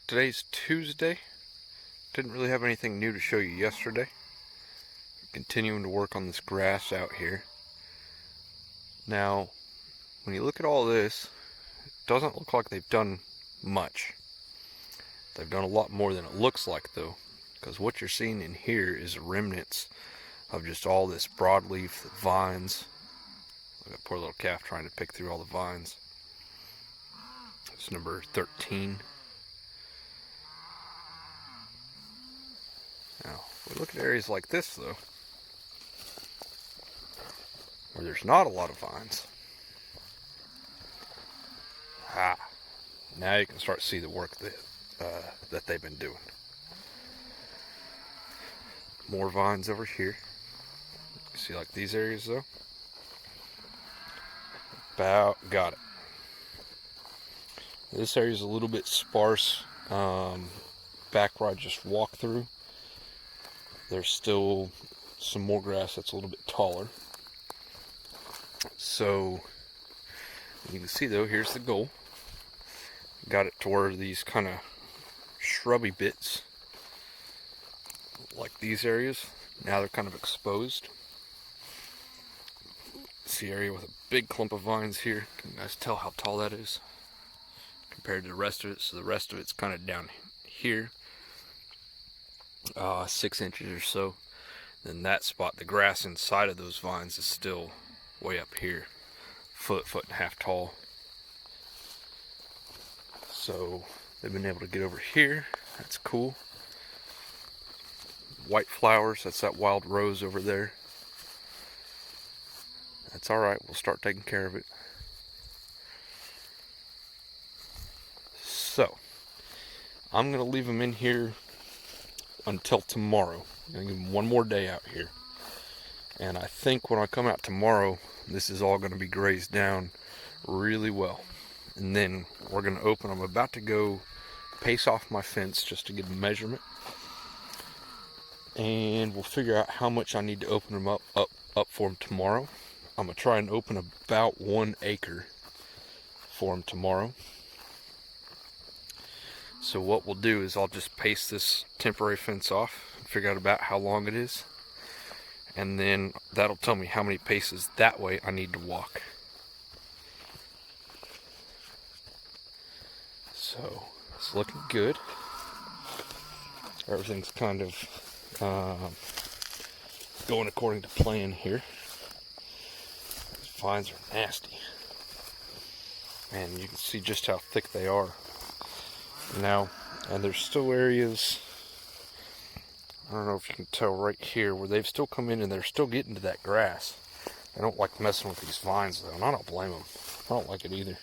Today's Tuesday. Didn't really have anything new to show you yesterday. Continuing to work on this grass out here. Now, when you look at all this, it doesn't look like they've done much. They've done a lot more than it looks like though, because what you're seeing in here is remnants of just all this broadleaf vines. Look at that poor little calf trying to pick through all the vines. It's number 13. Now, if we look at areas like this though, where there's not a lot of vines, now you can start to see the work that they've been doing. More vines over here. You see like these areas though? About got it. This area is a little bit sparse. Back where I just walked through, there's still some more grass that's a little bit taller. So you can see though, here's the goal. Got it to where these kind of shrubby bits, like these areas, now they're kind of exposed. See area with a big clump of vines here. Can you guys tell how tall that is compared to the rest of it? So the rest of it's kind of down here, 6 inches or so. Then that spot, the grass inside of those vines is still way up here, foot and a half tall. So they've been able to get over here. That's cool. White flowers, that's that wild rose over there. That's alright, we'll start taking care of it. So, I'm going to leave them in here until tomorrow. I'm going to give them one more day out here. And I think when I come out tomorrow, this is all going to be grazed down really well. And then we're going to open. I'm about to go pace off my fence just to give a measurement. And we'll figure out how much I need to open them up for them tomorrow. I'm going to try and open about 1 acre for them tomorrow. So what we'll do is I'll just pace this temporary fence off, figure out about how long it is, and then that'll tell me how many paces that way I need to walk. So it's looking good. Everything's kind of going according to plan here. These vines are nasty. And you can see just how thick they are. Now, and there's still areas, I don't know if you can tell right here, where they've still come in and they're still getting to that grass. I don't like messing with these vines though, and I don't blame them. I don't like it either.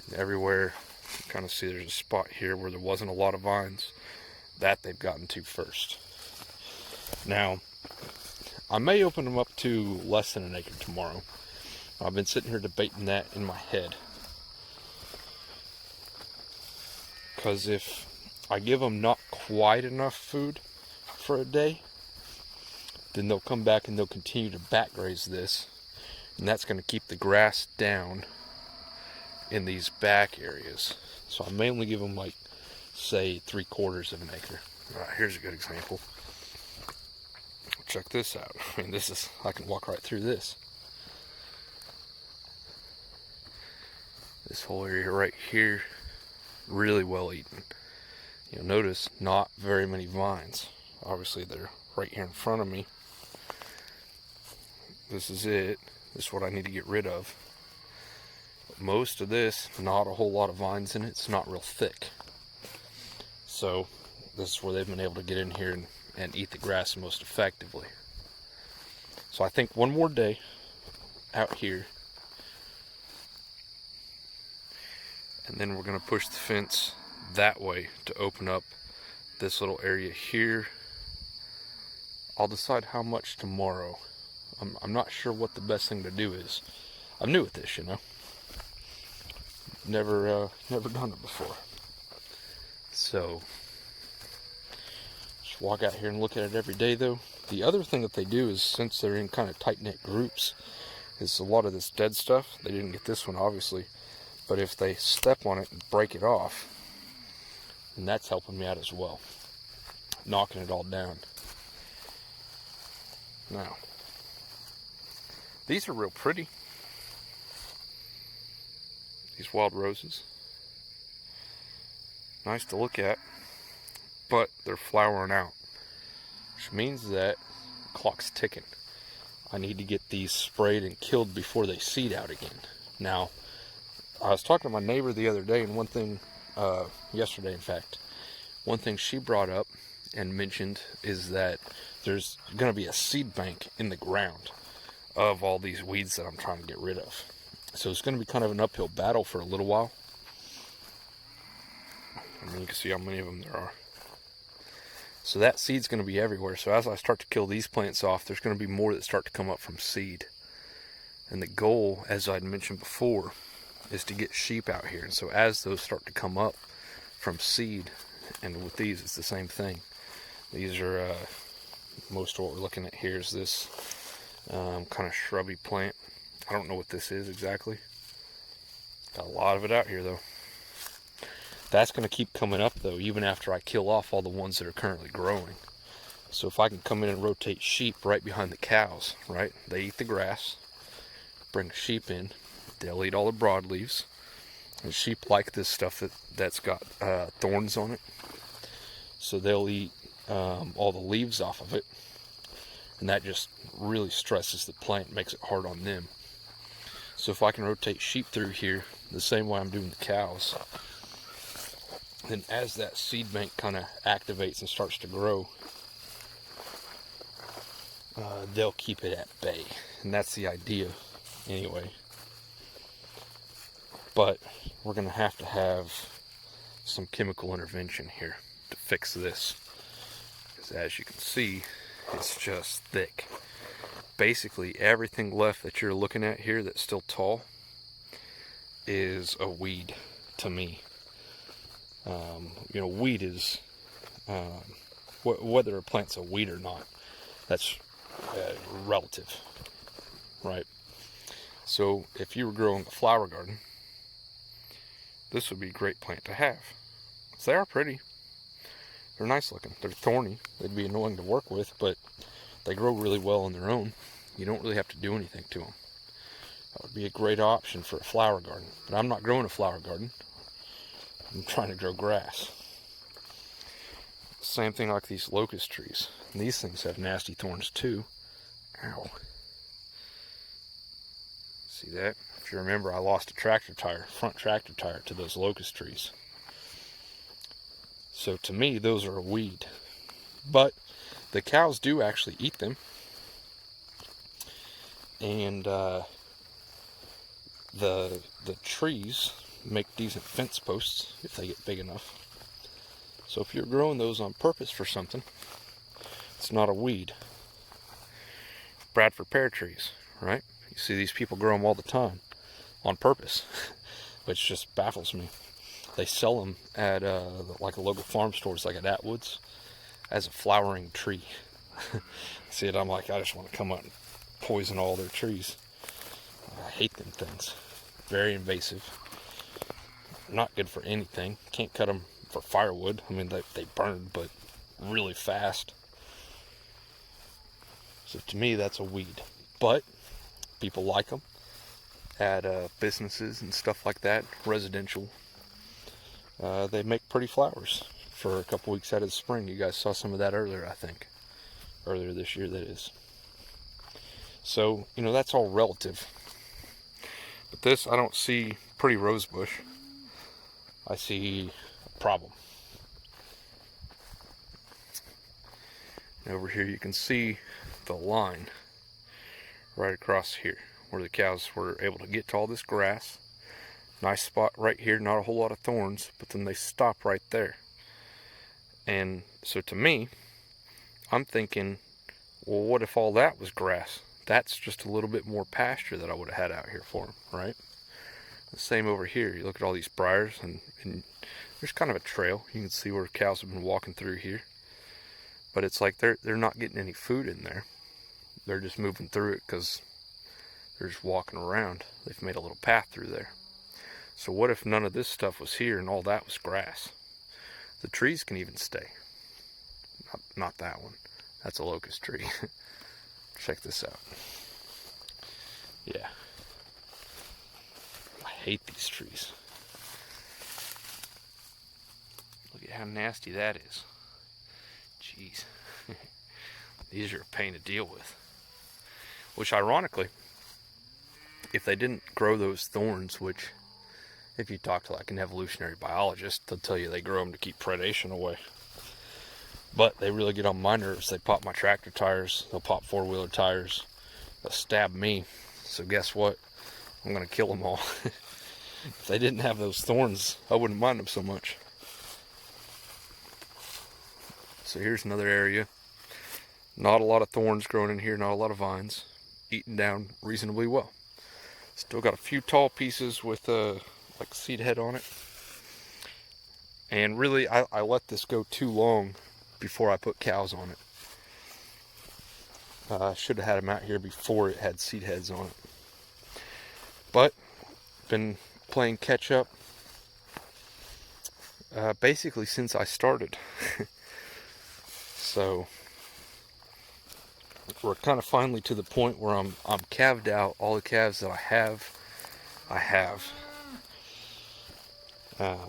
And everywhere, you kind of see there's a spot here where there wasn't a lot of vines. That they've gotten to first. Now, I may open them up to less than 1 acre tomorrow. I've been sitting here debating that in my head. Because if I give them not quite enough food for a day, then they'll come back and they'll continue to back graze this. And that's going to keep the grass down in these back areas. So I mainly give them like, say, 3/4 of an acre. Alright, here's a good example. Check this out. I mean, I can walk right through this. This whole area right here, really well eaten. You'll notice not very many vines. Obviously they're right here in front of me. This is it. This is what I need to get rid of. But most of this, not a whole lot of vines in it. It's not real thick. So this is where they've been able to get in here and eat the grass most effectively. So I think one more day out here, and then we're going to push the fence that way to open up this little area here. I'll decide how much tomorrow. I'm not sure what the best thing to do is. I'm new at this, you know. Never done it before. So just walk out here and look at it every day though. The other thing that they do is, since they're in kind of tight-knit groups, is a lot of this dead stuff. They didn't get this one obviously, But if they step on it and break it off, then that's helping me out as well, knocking it all down. Now, these are real pretty. These wild roses. Nice to look at, but they're flowering out, which means that the clock's ticking. I need to get these sprayed and killed before they seed out again. Now, I was talking to my neighbor the other day, and one thing, yesterday in fact, one thing she brought up and mentioned is that there's going to be a seed bank in the ground of all these weeds that I'm trying to get rid of. So it's going to be kind of an uphill battle for a little while. I mean, you can see how many of them there are. So that seed's going to be everywhere. So as I start to kill these plants off, there's going to be more that start to come up from seed. And the goal, as I'd mentioned before, is to get sheep out here. And so as those start to come up from seed, and with these it's the same thing. These are, most of what we're looking at here is this kind of shrubby plant. I don't know what this is exactly. Got a lot of it out here though. That's going to keep coming up though, even after I kill off all the ones that are currently growing. So if I can come in and rotate sheep right behind the cows, right? They eat the grass. Bring sheep in. They'll eat all the broadleaves. And sheep like this stuff that's got thorns on it. So they'll eat all the leaves off of it. And that just really stresses the plant, makes it hard on them. So if I can rotate sheep through here the same way I'm doing the cows, then as that seed bank kind of activates and starts to grow, they'll keep it at bay. And that's the idea anyway. But we're going to have some chemical intervention here to fix this. Because as you can see, it's just thick. Basically, everything left that you're looking at here that's still tall is a weed to me. Weed is, whether a plant's a weed or not, that's relative, right? So if you were growing a flower garden, this would be a great plant to have. They are pretty. They're nice looking. They're thorny. They'd be annoying to work with, but they grow really well on their own. You don't really have to do anything to them. That would be a great option for a flower garden. But I'm not growing a flower garden. I'm trying to grow grass. Same thing like these locust trees. And these things have nasty thorns too. Ow. See that? If you remember, I lost a tractor tire, front tractor tire, to those locust trees. So to me, those are a weed. But the cows do actually eat them. And the trees make decent fence posts if they get big enough. So if you're growing those on purpose for something, it's not a weed. Bradford pear trees, right? You see these people grow them all the time on purpose, which just baffles me. They sell them at like a local farm stores, like at Atwood's, as a flowering tree. See it? I'm like, I just want to come out and poison all their trees. I hate them things. Very invasive. Not good for anything. Can't cut them for firewood. I mean, they burn, but really fast. So to me, that's a weed. But people like them at businesses and stuff like that, residential. They make pretty flowers for a couple weeks out of the spring. You guys saw some of that earlier, I think. Earlier this year, that is. So, that's all relative. But this, I don't see pretty rose bush. I see a problem. And over here you can see the line right across here where the cows were able to get to all this grass. Nice spot right here, not a whole lot of thorns, but then they stop right there. And so to me, I'm thinking, well, what if all that was grass? That's just a little bit more pasture that I would have had out here for them, right? The same over here. You look at all these briars, and there's kind of a trail. You can see where cows have been walking through here. But it's like they're not getting any food in there. They're just moving through it because they're just walking around. They've made a little path through there. So what if none of this stuff was here and all that was grass? The trees can even stay. Not that one. That's a locust tree. Check this out. Yeah. I hate these trees. Look at how nasty that is. Jeez. These are a pain to deal with. Which ironically, if they didn't grow those thorns, which if you talk to like an evolutionary biologist, they'll tell you they grow them to keep predation away. But they really get on my nerves. They pop my tractor tires. They'll pop four-wheeler tires. They'll stab me. So guess what? I'm going to kill them all. If they didn't have those thorns, I wouldn't mind them so much. So here's another area. Not a lot of thorns growing in here. Not a lot of vines. Eaten down reasonably well. Still got a few tall pieces with like seed head on it. And really, I let this go too long before I put cows on it. I should have had them out here before it had seed heads on it. But, been playing catch up basically since I started. So, we're kind of finally to the point where I'm calved out. All the calves that I have.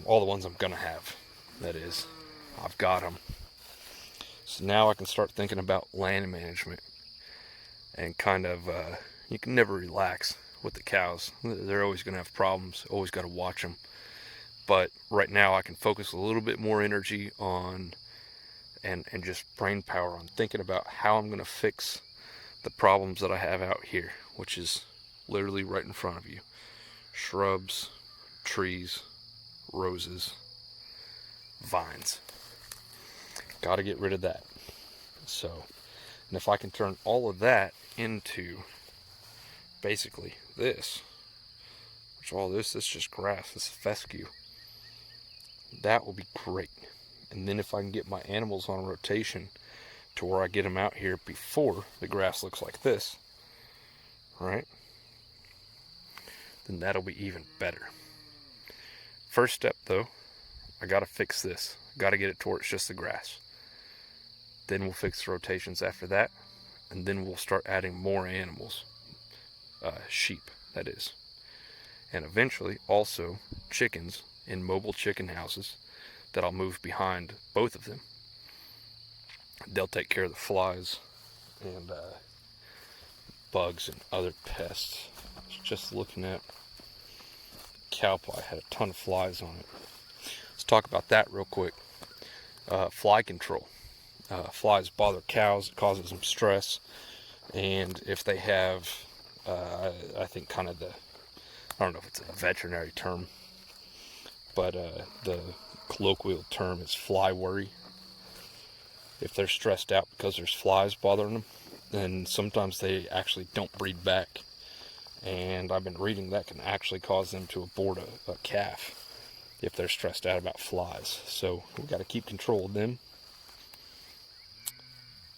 All the ones I'm gonna have, that is. I've got them. So now I can start thinking about land management. And kind of, you can never relax with the cows. They're always going to have problems. Always got to watch them. But right now I can focus a little bit more energy on, and just brain power on thinking about how I'm going to fix the problems that I have out here, which is literally right in front of you. Shrubs, trees, roses, vines. Got to get rid of that. So, and if I can turn all of that into basically this, which all this is just grass, this is fescue, that will be great. And then if I can get my animals on rotation to where I get them out here before the grass looks like this, right, then that'll be even better. First step though, I gotta fix this. Gotta get it to where it's just the grass. Then we'll fix the rotations after that, and then we'll start adding more animals, sheep that is, and eventually also chickens in mobile chicken houses that I'll move behind both of them. They'll take care of the flies and bugs and other pests. I was just looking at cow pie, had a ton of flies on it. Let's talk about that real quick. Fly control. Flies bother cows, it causes them stress, and if they have, I think kind of I don't know if it's a veterinary term, but the colloquial term is fly worry. If they're stressed out because there's flies bothering them, then sometimes they actually don't breed back, and I've been reading that can actually cause them to abort a calf if they're stressed out about flies. So we got to keep control of them.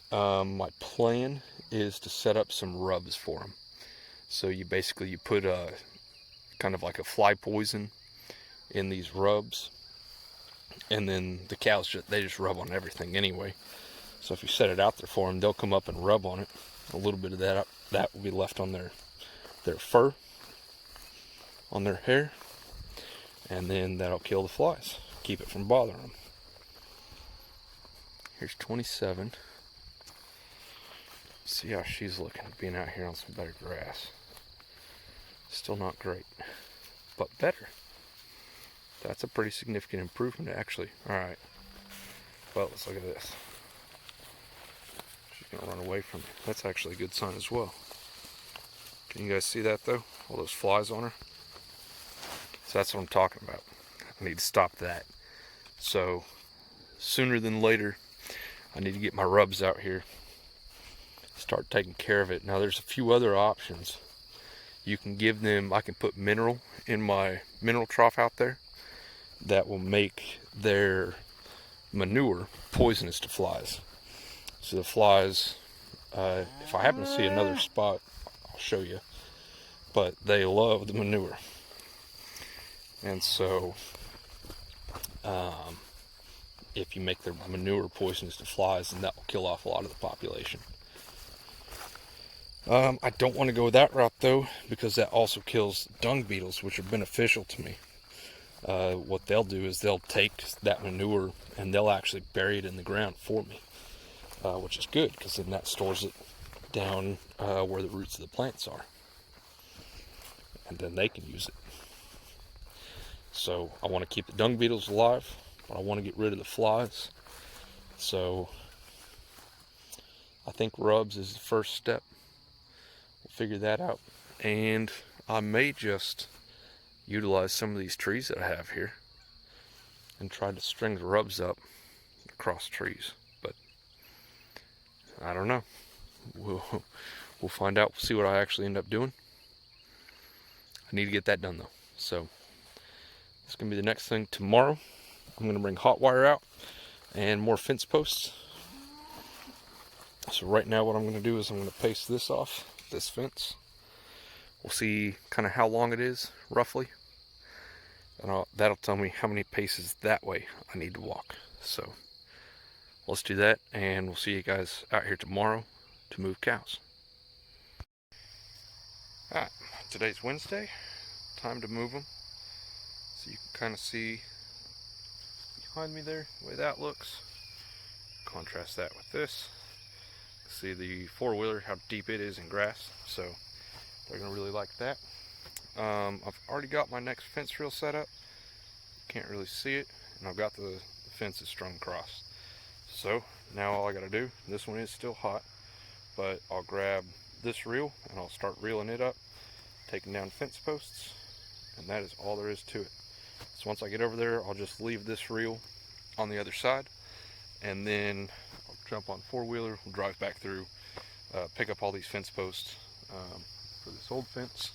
My plan is to set up some rubs for them. So you put a kind of like a fly poison in these rubs, and then the cows they just rub on everything anyway. So if you set it out there for them, they'll come up and rub on it. A little bit of that will be left on their fur, on their hair, and then that'll kill the flies, keep it from bothering them. Here's 27. See how she's looking, being out here on some better grass. Still not great, but better. That's a pretty significant improvement, actually. Alright, well, let's look at this. She's gonna run away from me. That's actually a good sign as well. Can you guys see that though? All those flies on her? So that's what I'm talking about. I need to stop that. So, sooner than later, I need to get my rubs out here. Start taking care of it. Now there's a few other options. You can give them, I can put mineral in my mineral trough out there that will make their manure poisonous to flies. So the flies, if I happen to see another spot, I'll show you, but they love the manure. And so if you make their manure poisonous to flies, then that will kill off a lot of the population. I don't want to go that route though, because that also kills dung beetles, which are beneficial to me. What they'll do is they'll take that manure and they'll actually bury it in the ground for me, which is good, because then that stores it down where the roots of the plants are, and then they can use it. So I want to keep the dung beetles alive, but I want to get rid of the flies. So I think rubs is the first step. We'll figure that out, and I may just utilize some of these trees that I have here and try to string the rubs up across trees, but I don't know. We'll find out. We'll see what I actually end up doing. I need to get that done though. So it's gonna be the next thing tomorrow. I'm gonna bring hot wire out and more fence posts. So right now what I'm gonna do is I'm gonna paste this off, this fence. We'll see kind of how long it is roughly, and that'll tell me how many paces that way I need to walk. So let's do that, and we'll see you guys out here tomorrow to move cows. Alright, today's Wednesday. Time to move them. So you can kind of see behind me there the way that looks. Contrast that with this. See the four-wheeler, how deep it is in grass. So they're gonna really like that. I've already got my next fence reel set up. Can't really see it, and I've got the fences strung across. So now all I gotta do, this one is still hot, but I'll grab this reel and I'll start reeling it up, taking down fence posts, and that is all there is to it. So once I get over there, I'll just leave this reel on the other side, and then I'll jump on four-wheeler, we'll drive back through, pick up all these fence posts for this old fence,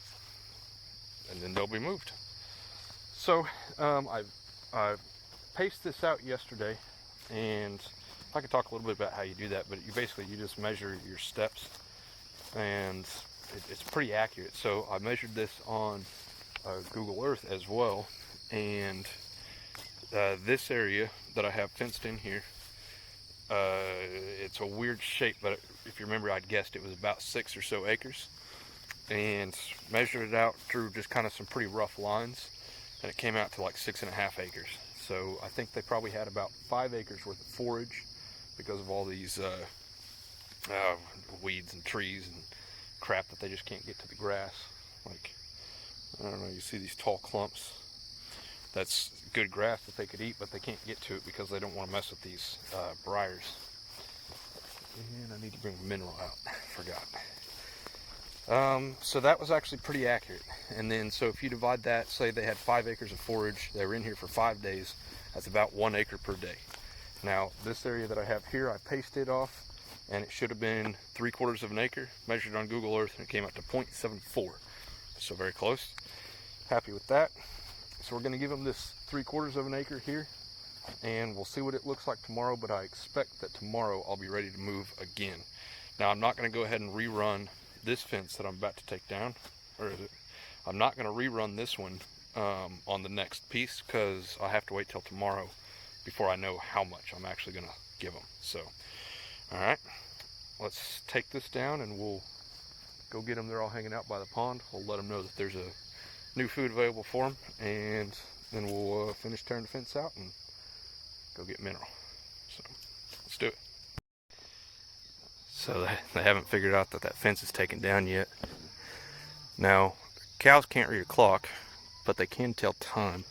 and then they'll be moved. So I paced this out yesterday, and I could talk a little bit about how you do that, but you just measure your steps, and it's pretty accurate. So I measured this on Google Earth as well, and this area that I have fenced in here, it's a weird shape, but if you remember, I'd guessed it was about 6 or so acres, and measured it out through just kind of some pretty rough lines, and it came out to like 6.5 acres. So I think they probably had about 5 acres worth of forage because of all these weeds and trees and crap that they just can't get to the grass. Like, I don't know, you see these tall clumps. That's good grass that they could eat, but they can't get to it because they don't want to mess with these briars. And I need to bring mineral out. Forgot. So that was actually pretty accurate. And then, so if you divide that, say they had 5 acres of forage, they were in here for 5 days, that's about 1 acre per day. Now, this area that I have here, I pasted off, and it should have been 3/4 of an acre, measured on Google Earth, and it came out to 0.74. So very close. Happy with that. So we're gonna give them this 3/4 of an acre here, and we'll see what it looks like tomorrow, but I expect that tomorrow I'll be ready to move again. Now, I'm not gonna go ahead and rerun this fence that I'm about to take down, I'm not going to rerun this one on the next piece, because I have to wait till tomorrow before I know how much I'm actually going to give them. So, alright, let's take this down and we'll go get them. They're all hanging out by the pond. We'll let them know that there's a new food available for them, and then we'll finish tearing the fence out and go get mineral. So, let's do it. So they haven't figured out that fence is taken down yet. Now, cows can't read a clock, but they can tell time.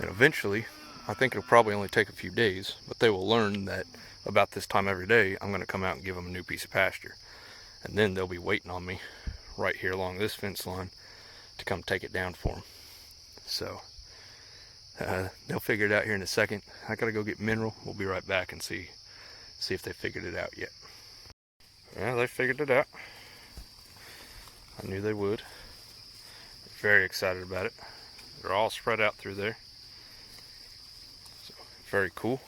And eventually, I think it'll probably only take a few days, but they will learn that about this time every day, I'm going to come out and give them a new piece of pasture. And then they'll be waiting on me right here along this fence line to come take it down for them. So, they'll figure it out here in a second. I got to go get mineral. We'll be right back and see if they figured it out yet. Yeah, they figured it out. I knew they would. Very excited about it. They're all spread out through there. So, very cool.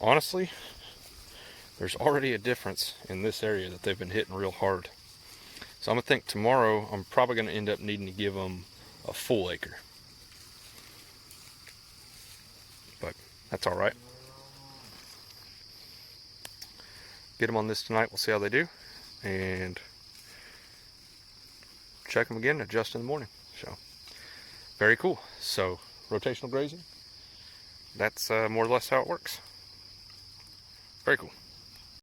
Honestly, there's already a difference in this area that they've been hitting real hard. So I'm going to think tomorrow I'm probably going to end up needing to give them a full acre. That's all right. Get them on this tonight. We'll see how they do, and check them again, adjust in the morning. So very cool. So rotational grazing, that's more or less how it works. Very cool.